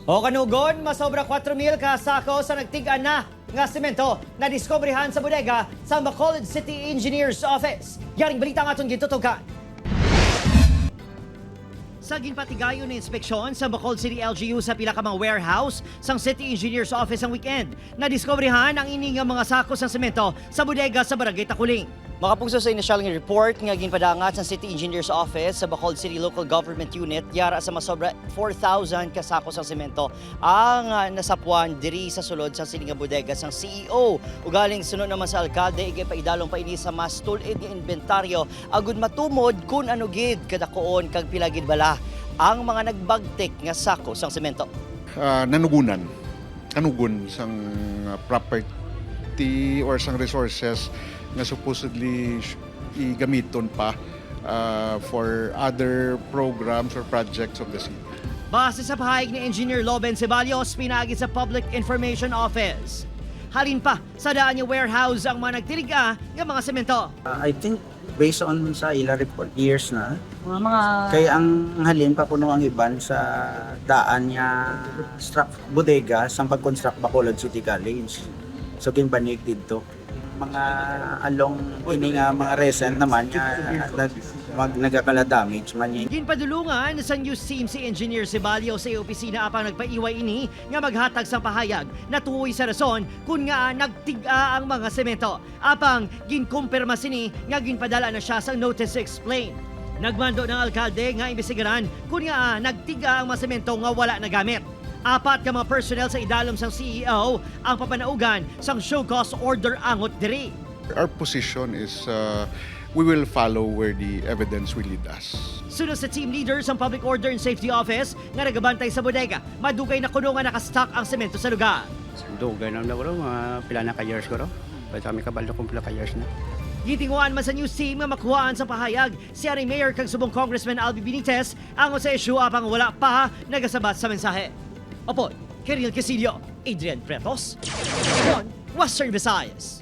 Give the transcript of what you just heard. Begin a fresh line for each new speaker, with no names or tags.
O kanugon, masobra 4,000 ka sako sa nagtigaan na nga semento na diskobrehan sa bodega sa Bacolod City Engineers Office. Yaring balita nga itong gitutukan. Sa ginpatigayon na inspeksyon sa Bacolod City LGU sa pila ka mga warehouse sang City Engineers Office ang weekend, nadiskobrehan ang ining mga sako sa semento sa bodega sa Barangay Takuling. Makapugso sa inisyal nga report nga ginpadangat sa City Engineers Office sa Bacolod City Local Government Unit yara sa masobra 4,000 ka sako sa semento ang nasapuan diri sa sulod sa sini nga bodega sang CEO. Ugaling sunod naman sa alkalde igay paidalong pa ini sa mas tulid nga inventaryo agud matumod kun ano gid kadakoon kag pila gid bala ang mga nagbagtik nga sako sang semento.
Kanugon sang property or sang resources na supposedly igamiton pa for other programs or projects of the city.
Base sa pahayag ni Engineer Loben Ceballos, pinagi sa Public Information Office. Halin pa sa daan niya warehouse ang mga nagtiriga ng mga semento.
I think based on sa ila report years na
Mga
kaya ang halin pa puno ang iban sa daan niya bodega sa pag-construct Bacolod City College. So kinbanig dito mga along ini nga mga recent naman nagakala damage man niya.
Ginpadulungan sa news team si Engineer Ceballos sa opisina apang nagpaiway ini nga maghatag sa pahayag na tuoy sa rason kung nga nagtiga ang mga semento. Apang ginkumpirma sini nga ginpadala na siya sa notice to explain. Nagmando ng alkalde nga imbestigaran kung nga nagtiga ang mga semento nga wala nagamit. Apat ka mga personnel sa idalom sang CEO ang papanaugan sang show cause order angot diri.
Our position is we will follow where the evidence will lead us.
Sunod sa team leader sa Public Order and Safety Office nga nagabantay sa bodega, madugay na kuno nga nakastock ang semento sa lugar.
Dugay na bro, mga pila na ka-years ko ro. Ba't kami kabalo kung pila ka-years na.
Gitinguan man sa news team nga makuhaan sa pahayag si Ari Mayor kag subong Congressman Albi Benitez ang sa issue apang wala pa nagasabat sa mensahe. Opo, Kirill Casillo, Adrian Pretos, Western Visayas.